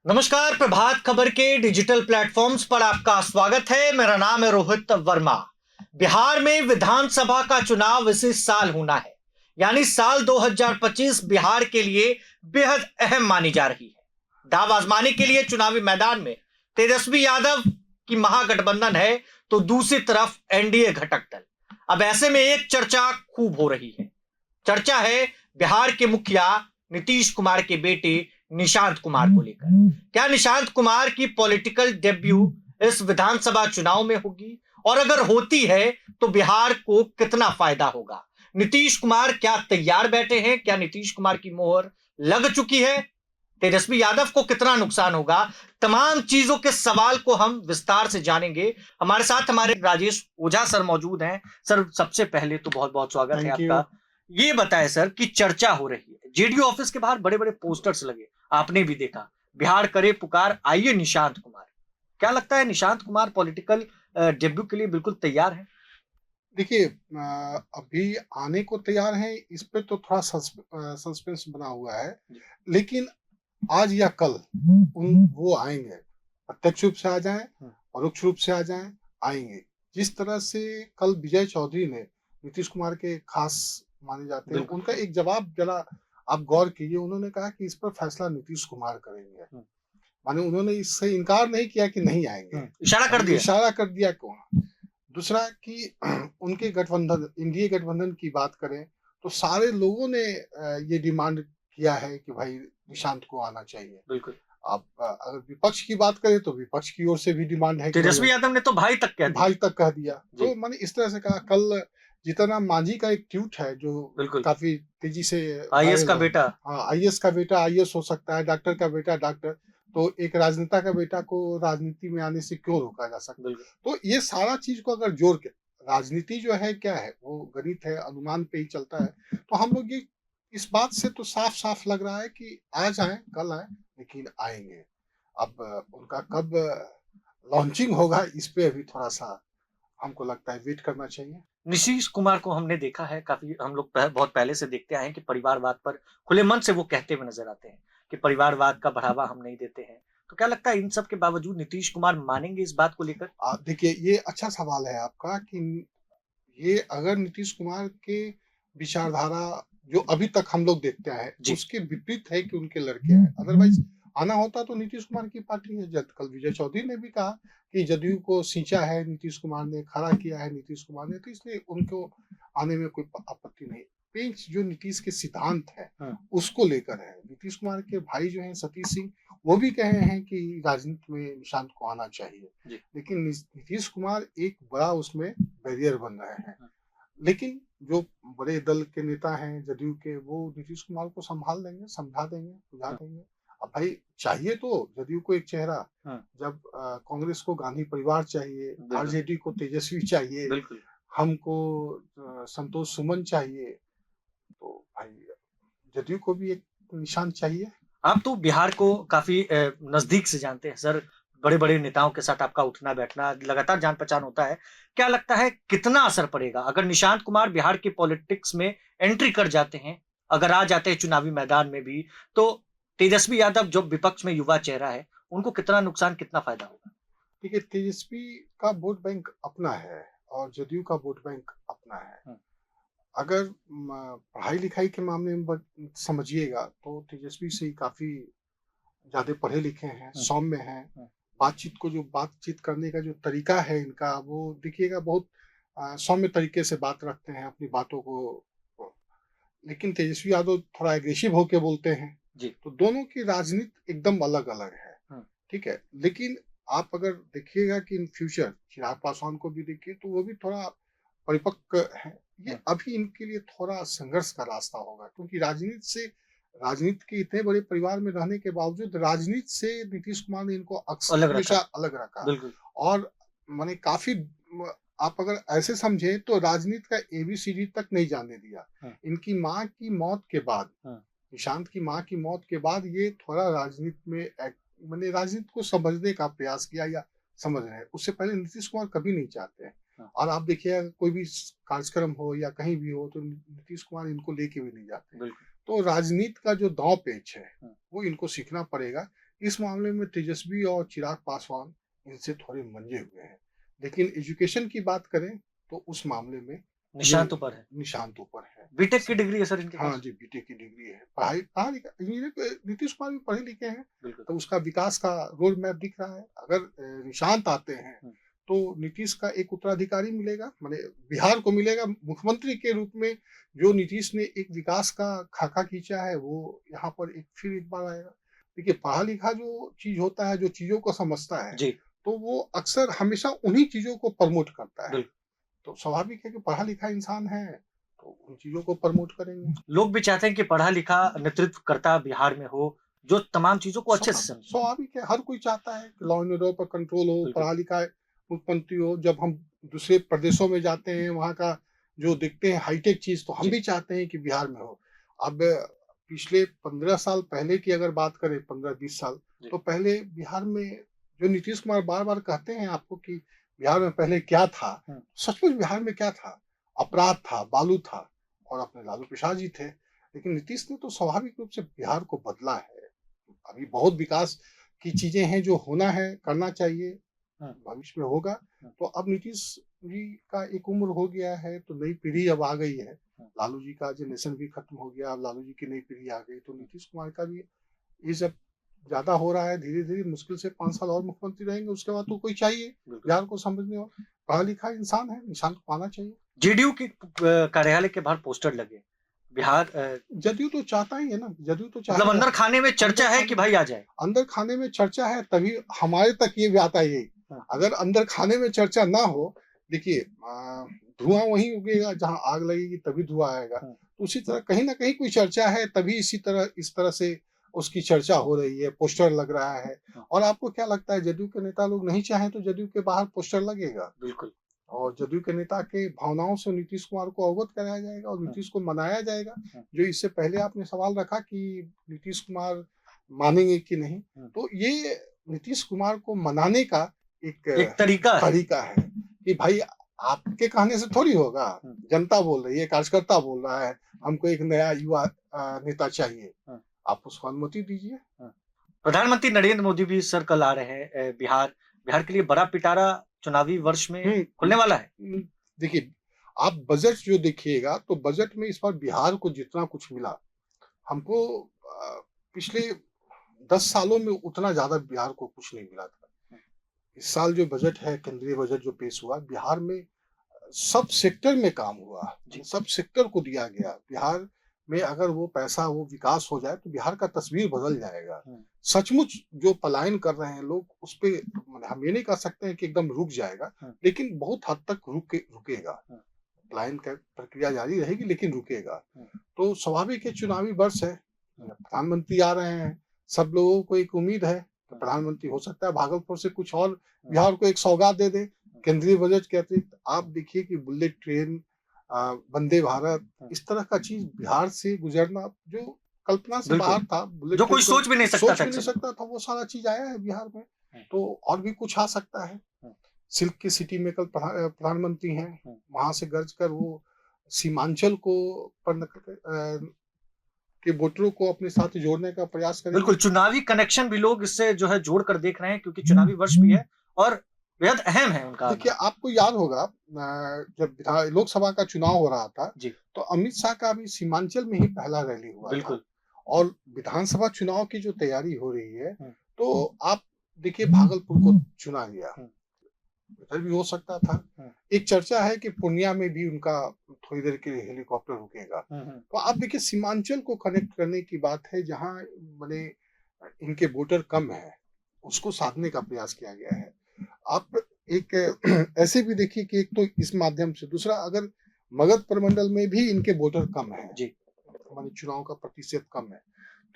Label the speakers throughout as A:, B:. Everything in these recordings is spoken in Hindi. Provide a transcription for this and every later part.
A: नमस्कार। प्रभात खबर के डिजिटल प्लेटफॉर्म्स पर आपका स्वागत है। मेरा नाम है रोहित वर्मा। बिहार में विधानसभा का चुनाव इसी साल होना है, यानी साल 2025 बिहार के लिए बेहद अहम मानी जा रही है। दाव आजमाने के लिए चुनावी मैदान में तेजस्वी यादव की महागठबंधन है, तो दूसरी तरफ एनडीए घटक दल। अब ऐसे में एक चर्चा खूब हो रही है। चर्चा है बिहार के मुखिया नीतीश कुमार के बेटे निशांत कुमार को लेकर। क्या निशांत कुमार की पॉलिटिकल डेब्यू इस विधानसभा चुनाव में होगी, और अगर होती है तो बिहार को कितना फायदा होगा? नीतीश कुमार क्या तैयार बैठे हैं? क्या नीतीश कुमार की मोहर लग चुकी है? तेजस्वी यादव को कितना नुकसान होगा? तमाम चीजों के सवाल को हम विस्तार से जानेंगे। हमारे साथ हमारे राजेश ओझा सर मौजूद हैं। सर, सबसे पहले तो बहुत बहुत स्वागत है आपका। ये बताएं सर कि चर्चा हो रही है, जेडीयू ऑफिस के बाहर बड़े बड़े पोस्टर्स लगे, आपने भी देखा, बिहार करे पुकार, आइए निशांत कुमार। क्या लगता है निशांत कुमार पॉलिटिकल डेब्यू के लिए बिल्कुल तैयार है?
B: देखिए, अभी आने को तैयार हैं, इस पे तो थोड़ा सस्पेंस बना हुआ है। लेकिन आज या कल वो आएंगे, प्रत्यक्ष रूप से आ जाएं, परोक्ष रूप से आ जाएं, आएंगे। जिस तरह से कल विजय चौधरी ने नीतीश कुमार के खास माने जाते हैं, उनका एक जवाब जरा आप गौर कीजिए। उन्होंने कहा कि इस पर फैसला नीतीश कुमार करेंगे। माने उन्होंने इससे इनकार नहीं किया कि नहीं आएंगे,
A: इशारा कर दिया।
B: इशारा कर दिया कौन। दूसरा कि उनके गठबंधन, इंडिया गठबंधन की बात करें तो सारे लोगों ने ये डिमांड किया है कि भाई निशांत को आना चाहिए।
A: बिल्कुल।
B: अब अगर विपक्ष की बात करें तो विपक्ष की ओर से भी डिमांड है कि
A: तेजस्वी यादव ने तो भाई तक कह दिया।
B: भाई तक कह दिया। तो मैंने इस तरह से कहा। कल जीतनराम मांझी का एक ट्वीट है जो काफी तेजी से
A: आईएएस का बेटा।
B: हाँ, आईएएस का बेटा आईएएस हो सकता है, डॉक्टर का बेटा डॉक्टर। तो एक राजनेता का बेटा को राजनीति में आने से क्यों रोका जा सकता है? तो ये सारा चीज को अगर जोड़ के, राजनीति जो है क्या है, वो गणित है, अनुमान पे ही चलता है। तो हम लोग ये इस बात से तो साफ साफ लग रहा है कि आज आए कल आए, लेकिन आएंगे। अब उनका कब लॉन्चिंग होगा, इस पे अभी थोड़ा सा हमको लगता है वेट करना चाहिए।
A: नीतीश कुमार को हमने देखा है, काफी हम लोग बहुत पहले से देखते आए हैं कि परिवारवाद पर खुले मन से वो कहते हुए नजर आते हैं कि परिवारवाद का बढ़ावा हम नहीं देते हैं। तो क्या लगता है इन सब के बावजूद नीतीश कुमार मानेंगे इस बात को लेकर?
B: देखिए, ये अच्छा सवाल है आपका कि ये अगर नीतीश कुमार के विचारधारा जो अभी तक हम लोग देखते हैं उसके विपरीत है कि उनके लड़के हैं। अदरवाइज आना होता तो नीतीश कुमार की पार्टी है। जब कल विजय चौधरी ने भी कहा कि जदयू को सींचा है नीतीश कुमार ने, खड़ा किया है नीतीश कुमार ने, तो इसलिए उनको आने में कोई आपत्ति नहीं। पेंच जो नीतीश के सिद्धांत है उसको लेकर है। नीतीश कुमार के भाई जो हैं सतीश सिंह, वो भी कहे हैं कि राजनीति में निशांत को आना चाहिए। लेकिन नीतीश कुमार एक बड़ा उसमें बैरियर बन रहे हैं। लेकिन जो बड़े दल के नेता हैं जदयू के, वो नीतीश कुमार को संभाल देंगे, समझा देंगे, बुझा देंगे। अब भाई चाहिए तो जदयू को एक चेहरा, जब कांग्रेस को गांधी परिवार चाहिए, आरजेडी को तेजस्वी चाहिए, हमको संतोष सुमन चाहिए, तो भाई जदयू को भी एक निशान चाहिए।
A: आप तो बिहार को काफी नजदीक से जानते हैं सर, बड़े बड़े नेताओं के साथ आपका उठना बैठना लगातार जान पहचान होता है। क्या लगता है कितना असर पड़ेगा अगर निशांत कुमार बिहार की पॉलिटिक्स में एंट्री कर जाते हैं, अगर आ जाते हैं चुनावी मैदान में भी, तो तेजस्वी यादव जो विपक्ष में युवा चेहरा है, उनको कितना नुकसान कितना फायदा होगा?
B: देखिए, तेजस्वी का वोट बैंक अपना है और जदयू का वोट बैंक अपना है। अगर पढ़ाई लिखाई के मामले में समझिएगा तो तेजस्वी से काफी ज्यादा पढ़े लिखे हैं, सौम्य हैं। बातचीत करने का जो तरीका है इनका, वो देखिएगा बहुत सौम्य तरीके से बात रखते हैं अपनी बातों को। लेकिन तेजस्वी यादव थोड़ा एग्रेसिव होके बोलते हैं जी। तो दोनों की राजनीति एकदम अलग अलग है। ठीक है, लेकिन आप अगर देखिएगा कि इन फ्यूचर चिराग पासवान को भी देखिए तो वो भी थोड़ा परिपक्व है। ये अभी इनके लिए थोड़ा संघर्ष का रास्ता होगा, क्योंकि राजनीति के इतने बड़े परिवार में रहने के बावजूद राजनीति से नीतीश कुमार ने इनको अक्सर हमेशा अलग रखा। और माने काफी आप अगर ऐसे समझे तो राजनीति का एबीसीडी तक नहीं जाने दिया। इनकी माँ की मौत के बाद, निशांत की माँ की मौत के बाद ये थोड़ा राजनीति में मैंने राजनीति को समझने का प्रयास किया या समझ रहे हैं। उससे पहले नीतीश कुमार कभी नहीं चाहते हैं। और आप देखिए कोई भी कार्यक्रम हो या कहीं भी हो तो नीतीश कुमार इनको लेके भी नहीं जाते। तो राजनीति का जो दांव पेच है वो इनको सीखना पड़ेगा इस मामले में तेजस्वी और चिराग पासवान इनसे थोड़े मंजे हुए हैं। लेकिन एजुकेशन की बात करें तो उस मामले में
A: निशांत ऊपर है।
B: निशांत ऊपर है।
A: बीटेक की डिग्री है सर इनके
B: हाँ
A: पास।
B: जी, बीटेक की डिग्री है। पढ़ा लिखा इंजीनियर नीतीश कुमार भी पढ़े लिखे हैं,
A: बिल्कुल।
B: तो उसका विकास का रोड मैप दिख रहा है। अगर निशांत आते हैं तो नीतीश का एक उत्तराधिकारी मिलेगा, माने बिहार को मिलेगा मुख्यमंत्री के रूप में। जो नीतीश ने एक विकास का खाका खींचा है वो यहाँ पर एक बार आएगा। देखिए, पढ़ा लिखा जो चीज होता है, जो चीजों को समझता है,
A: जी।
B: तो वो अक्सर हमेशा उन्हीं चीजों को प्रमोट करता है।
A: बिल्कुल।
B: तो स्वाभाविक है कि पढ़ा लिखा इंसान है तो उन चीजों को प्रमोट करेंगे।
A: लोग भी चाहते हैं कि पढ़ा लिखा नेतृत्वकर्ता बिहार में हो, जो तमाम चीजों को अच्छे से समझे।
B: स्वाभाविक है, हर कोई चाहता है कि लॉ एंड ऑर्डर पर कंट्रोल हो,
A: बिल्कुल।
B: पढ़ा लिखा मुख्यमंत्री हो। जब हम दूसरे प्रदेशों में जाते हैं, वहाँ का जो देखते हैं हाईटेक चीज, तो हम
A: जी।
B: भी चाहते हैं कि बिहार में हो। अब पिछले 15 साल पहले की अगर बात करें, 15-20 साल,
A: जी।
B: तो पहले बिहार में जो नीतीश कुमार बार बार कहते हैं आपको कि बिहार में पहले क्या था, सचमुच बिहार में क्या था? अपराध था, बालू था, और अपने लालू प्रसाद जी थे। लेकिन नीतीश ने तो स्वाभाविक रूप से बिहार को बदला है। अभी बहुत विकास की चीजें हैं जो होना है, करना चाहिए, भविष्य में होगा। तो अब नीतीश जी का एक उम्र हो गया है, तो नई पीढ़ी अब आ गई है। लालू जी का जनरेशन भी खत्म हो गया, अब लालू जी की नई पीढ़ी आ गई, तो नीतीश कुमार का भी ये जब ज्यादा हो रहा है, धीरे धीरे मुश्किल से 5 साल और मुख्यमंत्री रहेंगे, उसके बाद तो कोई चाहिए बिहार को समझने और पढ़ा लिखा इंसान है, निशांत को आना चाहिए।
A: जेडीयू के कार्यालय के बाहर पोस्टर लगे बिहार
B: जदयू तो चाहता ही है ना, जदयू तो चाहता
A: मतलब
B: है।
A: अंदर खाने में चर्चा
B: अंदर
A: है कि भाई आ जाए।
B: अंदर खाने में चर्चा है, तभी हमारे तक ये भी आता है यही। अगर अंदर खाने में चर्चा ना हो, देखिए धुआं वहीं उगेगा जहां आग लगेगी, तभी धुआं आएगा। तो उसी तरह कहीं ना कहीं कोई चर्चा है, तभी इस तरह से उसकी चर्चा हो रही है, पोस्टर लग रहा है। और आपको क्या लगता है, जदयू के नेता लोग नहीं चाहें तो जदयू के बाहर पोस्टर लगेगा?
A: बिल्कुल।
B: और जदयू के नेता के भावनाओं से नीतीश कुमार को अवगत कराया जाएगा और नीतीश को मनाया जाएगा। जो इससे पहले आपने सवाल रखा कि नीतीश कुमार मानेंगे कि नहीं, तो ये नीतीश कुमार को मनाने का एक तरीका है कि भाई आपके कहने से थोड़ी होगा, जनता बोल रही है, कार्यकर्ता बोल रहा है, हमको एक नया युवा नेता चाहिए, आप उसको अनुमति दीजिए।
A: प्रधानमंत्री नरेंद्र मोदी भी सर कल आ रहे हैं बिहार के लिए बड़ा पिटारा चुनावी वर्ष में खुलने वाला है।
B: देखिए, आप बजट जो देखिएगा तो बजट में इस बार बिहार को जितना कुछ मिला, हमको पिछले 10 सालों में उतना ज्यादा बिहार को कुछ नहीं मिला था। इस साल जो बजट है, केंद्रीय बजट जो पेश हुआ, बिहार में सब सेक्टर में काम हुआ, सब सेक्टर को दिया गया। बिहार में अगर वो पैसा, वो विकास हो जाए तो बिहार का तस्वीर बदल जाएगा। सचमुच जो पलायन कर रहे हैं लोग, उस पे हम ये नहीं कह सकते हैं कि एकदम रुक जाएगा, लेकिन बहुत हद तक रुकेगा। पलायन का प्रक्रिया जारी रहेगी, लेकिन रुकेगा। तो स्वाभाविक है, चुनावी वर्ष है, प्रधानमंत्री आ रहे हैं, सब लोगों को एक उम्मीद है तो प्रधानमंत्री हो सकता है भागलपुर से कुछ और बिहार को एक सौगात दे दे। केंद्रीय बजट के अतिरिक्त आप देखिए कि बुलेट ट्रेन, वंदे भारत, इस तरह का चीज बिहार से गुजरना जो कल्पना से बाहर था, बुलेट
A: जो कोई सोच भी नहीं
B: सकता था, वो सारा चीज आया है बिहार में। तो और भी कुछ आ सकता है। सिल्क की सिटी में कल प्रधानमंत्री हैं, वहां से गर्ज कर वो सीमांचल को के वोटरों को अपने साथ जोड़ने का प्रयास करेंगे।
A: बिल्कुल, चुनावी कनेक्शन भी लोग इससे जो है जोड़ कर देख रहे हैं, क्योंकि चुनावी वर्ष भी है और बेहद अहम है उनका।
B: देखिए, आपको याद होगा जब लोकसभा का चुनाव हो रहा था
A: जी,
B: तो अमित शाह का भी सीमांचल में ही पहला रैली हुआ था। और विधानसभा चुनाव की जो तैयारी हो रही है, तो आप देखिए भागलपुर को चुना गया, इधर भी हो सकता था। एक चर्चा है कि पूर्णिया में भी उनका थोड़ी देर के लिए हेलीकॉप्टर रुकेगा। तो आप देखिए, सीमांचल को कनेक्ट करने की बात है, जहां माने इनके वोटर कम है, उसको साधने का प्रयास किया गया है। आप एक ऐसे भी देखिए कि एक तो इस माध्यम से, दूसरा अगर मगध प्रमंडल में भी इनके वोटर कम है, माने चुनाव का प्रतिशत कम है,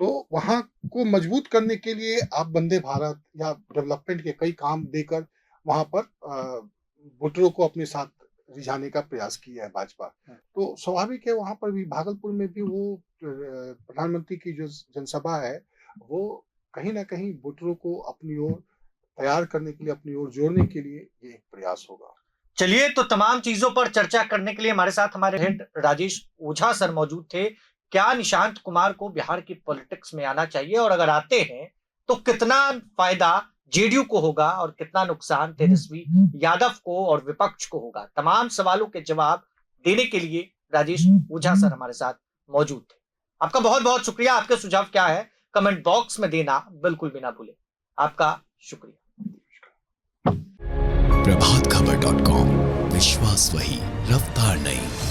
B: तो वहां को मजबूत करने के लिए आप वंदे भारत या डेवलपमेंट के कई काम देकर वहां पर वोटरों को अपने साथ रिझाने का प्रयास किया है भाजपा। तो स्वाभाविक है, वहां पर भी भागलपुर में भी वो प्रधानमंत्री की जो जनसभा है, वो कहीं ना कहीं वोटरों को अपनी ओर तैयार करने के लिए, अपनी ओर जोड़ने के लिए ये एक प्रयास होगा।
A: चलिए, तो तमाम चीजों पर चर्चा करने के लिए हमारे साथ हमारे हेड राजेश ओझा सर मौजूद थे। क्या निशांत कुमार को बिहार की पॉलिटिक्स में आना चाहिए, और अगर आते हैं तो कितना फायदा जेडीयू को होगा और कितना नुकसान तेजस्वी यादव को और विपक्ष को होगा। तमाम सवालों के जवाब देने के लिए राजेश ओझा सर हमारे साथ मौजूद थे। आपका बहुत बहुत शुक्रिया। आपके सुझाव क्या है कमेंट बॉक्स में देना बिल्कुल भी ना भूलें। आपका शुक्रिया।
C: प्रभातखबर.com, विश्वास वही, रफ्तार नहीं।